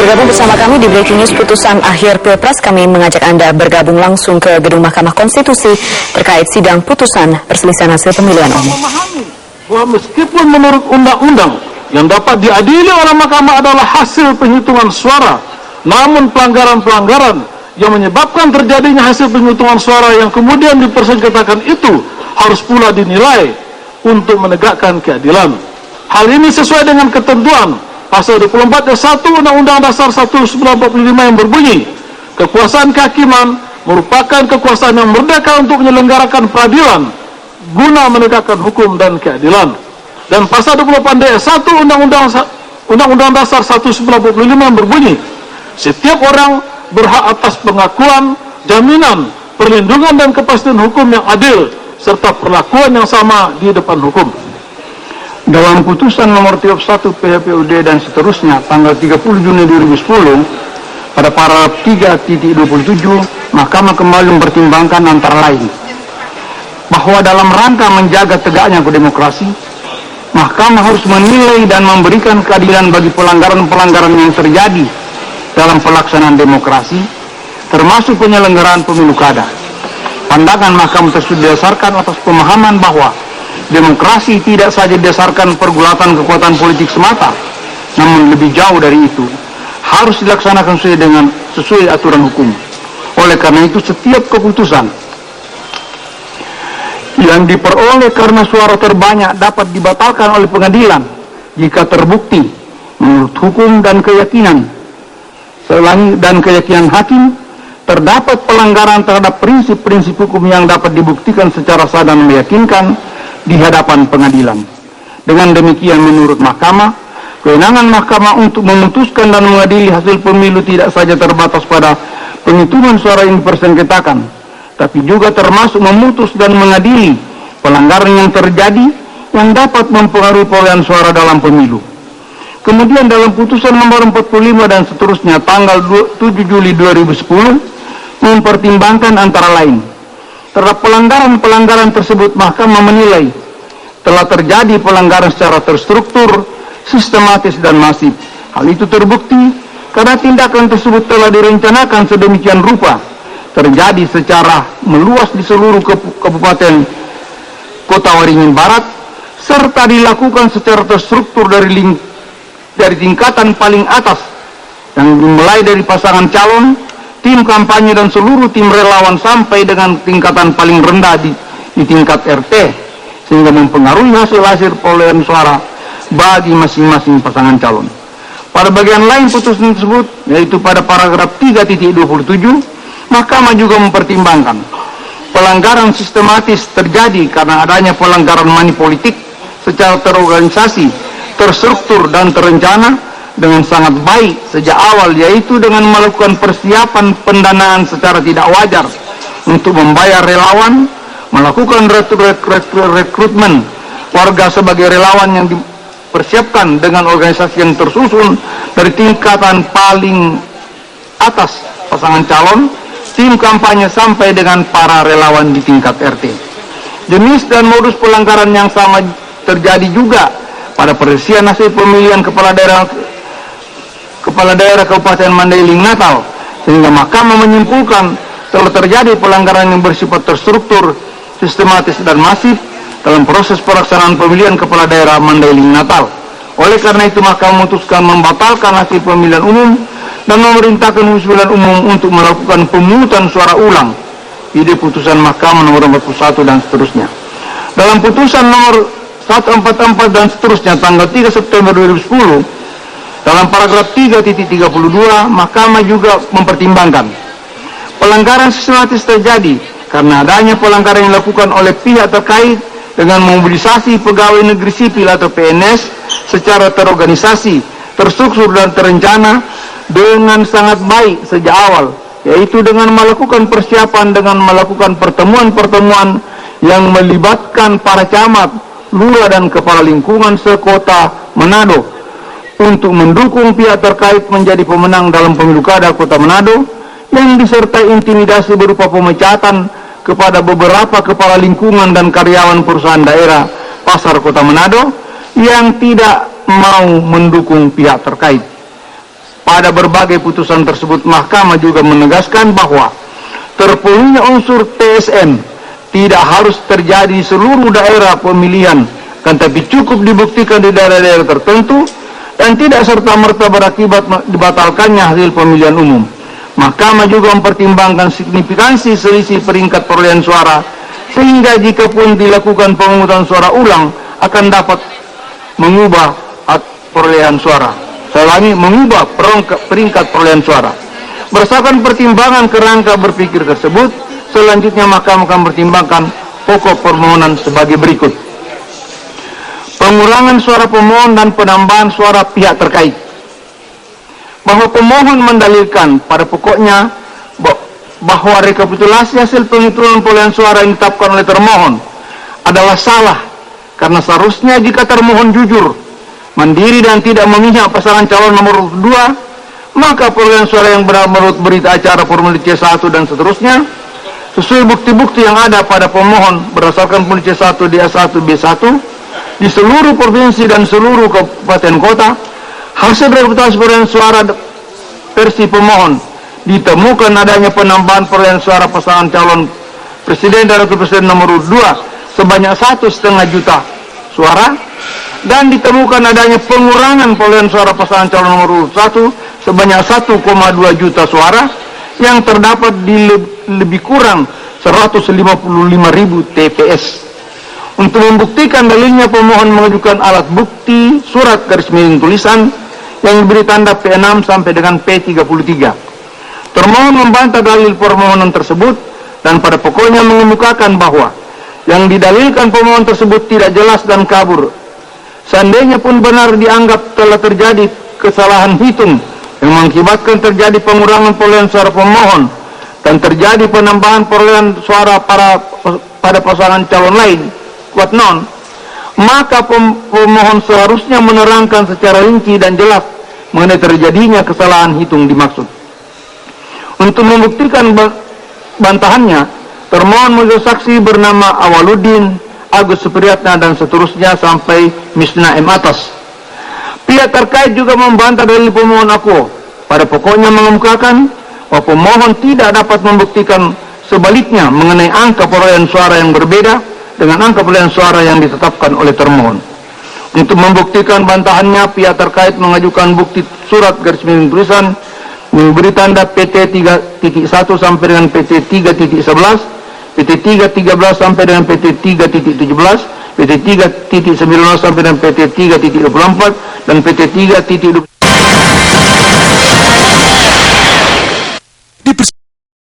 Bergabung bersama kami di Breaking News putusan akhir Pilpres, kami mengajak Anda bergabung langsung ke Gedung Mahkamah Konstitusi terkait sidang putusan perselisihan hasil pemilihan umum. Memahami bahwa meskipun menurut undang-undang yang dapat diadili oleh mahkamah adalah hasil penghitungan suara, namun pelanggaran-pelanggaran yang menyebabkan terjadinya hasil penghitungan suara yang kemudian dipersengketakan itu harus pula dinilai untuk menegakkan keadilan. Hal ini sesuai dengan ketentuan Pasal 24 ayat 1 Undang-Undang Dasar 1945 yang berbunyi, kekuasaan kehakiman merupakan kekuasaan yang merdeka untuk menyelenggarakan peradilan guna menegakkan hukum dan keadilan. Dan pasal 24 ayat 1 Undang-Undang Dasar 1945 yang berbunyi, setiap orang berhak atas pengakuan, jaminan, perlindungan dan kepastian hukum yang adil serta perlakuan yang sama di depan hukum. Dalam putusan nomor 31 PHPUD dan seterusnya tanggal 30 Juni 2010 pada paragraf 3.27, Mahkamah kembali mempertimbangkan antara lain bahwa dalam rangka menjaga tegaknya demokrasi, Mahkamah harus menilai dan memberikan keadilan bagi pelanggaran-pelanggaran yang terjadi dalam pelaksanaan demokrasi, termasuk penyelenggaraan pemilu kada. Pandangan Mahkamah tersebut didasarkan atas pemahaman bahwa demokrasi tidak saja didasarkan pergulatan kekuatan politik semata, namun lebih jauh dari itu, harus dilaksanakan sesuai aturan hukum. Oleh karena itu, setiap keputusan yang diperoleh karena suara terbanyak dapat dibatalkan oleh pengadilan jika terbukti menurut hukum dan keyakinan hakim terdapat pelanggaran terhadap prinsip-prinsip hukum yang dapat dibuktikan secara sah dan meyakinkan di hadapan pengadilan. Dengan demikian, menurut Mahkamah, kewenangan Mahkamah untuk memutuskan dan mengadili hasil pemilu tidak saja terbatas pada penghitungan suara yang dipersengketakan, tapi juga termasuk memutus dan mengadili pelanggaran yang terjadi yang dapat mempengaruhi perolehan suara dalam pemilu. Kemudian dalam putusan nomor 45 dan seterusnya tanggal 7 Juli 2010 mempertimbangkan antara lain terhadap pelanggaran-pelanggaran tersebut, Mahkamah menilai telah terjadi pelanggaran secara terstruktur, sistematis dan masif. Hal itu terbukti karena tindakan tersebut telah direncanakan sedemikian rupa, terjadi secara meluas di seluruh kabupaten Kota Waringin Barat, serta dilakukan secara terstruktur dari tingkatan paling atas yang dimulai dari pasangan calon, tim kampanye dan seluruh tim relawan sampai dengan tingkatan paling rendah di tingkat RT, sehingga mempengaruhi hasil perolehan suara bagi masing-masing pasangan calon. Pada bagian lain putusan tersebut, yaitu pada paragraf 3.27, Mahkamah juga mempertimbangkan pelanggaran sistematis terjadi karena adanya pelanggaran money politik secara terorganisasi, terstruktur dan terencana dengan sangat baik sejak awal, yaitu dengan melakukan persiapan pendanaan secara tidak wajar untuk membayar relawan, melakukan rekrutmen warga sebagai relawan yang dipersiapkan dengan organisasi yang tersusun dari tingkatan paling atas pasangan calon, tim kampanye sampai dengan para relawan di tingkat RT. Jenis dan modus pelanggaran yang sama terjadi juga pada perselisihan hasil pemilihan kepala daerah Kabupaten Mandailing Natal, sehingga Mahkamah menyimpulkan telah terjadi pelanggaran yang bersifat terstruktur, sistematis dan masif dalam proses pelaksanaan pemilihan kepala daerah Mandailing Natal. Oleh karena itu, Mahkamah memutuskan membatalkan hasil pemilihan umum dan memerintahkan Komisi Pemilihan Umum untuk melakukan pemungutan suara ulang. Ide putusan Mahkamah nomor 41 dan seterusnya. Dalam putusan nomor 144 dan seterusnya tanggal 3 September 2010 dalam paragraf 3.32, Mahkamah juga mempertimbangkan pelanggaran sistematis terjadi karena adanya pelanggaran yang dilakukan oleh pihak terkait dengan memobilisasi pegawai negeri sipil atau PNS secara terorganisasi, terstruktur dan terencana dengan sangat baik sejak awal, yaitu dengan melakukan persiapan dengan melakukan pertemuan-pertemuan yang melibatkan para camat, lurah dan kepala lingkungan sekota Manado untuk mendukung pihak terkait menjadi pemenang dalam pemilu kada Kota Manado, yang disertai intimidasi berupa pemecatan kepada beberapa kepala lingkungan dan karyawan perusahaan daerah Pasar Kota Manado yang tidak mau mendukung pihak terkait. pada berbagai putusan tersebut, Mahkamah juga menegaskan bahwa terpenuhinya unsur TSM tidak harus terjadi di seluruh daerah pemilihan, kan tapi cukup dibuktikan di daerah-daerah tertentu dan tidak serta-merta berakibat dibatalkannya hasil pemilihan umum. Mahkamah juga mempertimbangkan signifikansi selisih peringkat perolehan suara, sehingga jika pun dilakukan pemungutan suara ulang akan dapat mengubah perolehan suara. Saya ulangi, mengubah peringkat perolehan suara. Berdasarkan pertimbangan kerangka berpikir tersebut, selanjutnya Mahkamah akan mempertimbangkan pokok permohonan sebagai berikut. Pengurangan suara pemohon dan penambahan suara pihak terkait. Bahwa pemohon mendalilkan pada pokoknya bahwa rekapitulasi hasil penghitungan perolehan suara yang ditetapkan oleh termohon adalah salah, karena seharusnya jika termohon jujur, mandiri dan tidak memihak pasangan calon nomor 2, maka perolehan suara yang benar menurut berita acara formulir C1 dan seterusnya, sesuai bukti-bukti yang ada pada pemohon berdasarkan formulir C1 D1 B1 di seluruh provinsi dan seluruh kabupaten kota, hasil rekapitulasi perolehan suara versi pemohon ditemukan adanya penambahan perolehan suara pasangan calon presiden dan wakil presiden nomor 2 sebanyak 1,5 juta suara, dan ditemukan adanya pengurangan perolehan suara pasangan calon nomor 1 sebanyak 1,2 juta suara yang terdapat di lebih kurang 155.000 TPS. Untuk membuktikan dalilnya, pemohon mengajukan alat bukti surat garis miring tulisan yang diberi tanda P6 sampai dengan P33. Termohon membantah dalil permohonan tersebut dan pada pokoknya mengemukakan bahwa yang didalilkan pemohon tersebut tidak jelas dan kabur. Seandainya pun benar dianggap telah terjadi kesalahan hitung yang mengakibatkan terjadi pengurangan perolehan suara pemohon dan terjadi penambahan perolehan suara pada pasangan calon lain, kuat non, maka pemohon seharusnya menerangkan secara rinci dan jelas mengenai terjadinya kesalahan hitung dimaksud. Untuk membuktikan bantahannya, termohon menjadi saksi bernama Awaluddin, Agus Supriyatna, dan seterusnya sampai Misna M atas. Pihak terkait juga membantah dalil pemohon akuo. Pada pokoknya mengemukakan bahwa pemohon tidak dapat membuktikan sebaliknya mengenai angka perolehan suara yang berbeda dengan angka perolehan suara yang ditetapkan oleh termohon. Untuk membuktikan bantahannya, pihak terkait mengajukan bukti surat garis miring tulisan memberi tanda PT 3.1 sampai dengan PT 3.11, PT 3.13 sampai dengan PT 3.17, PT 3.19 sampai dengan PT 3.24, dan PT 3.20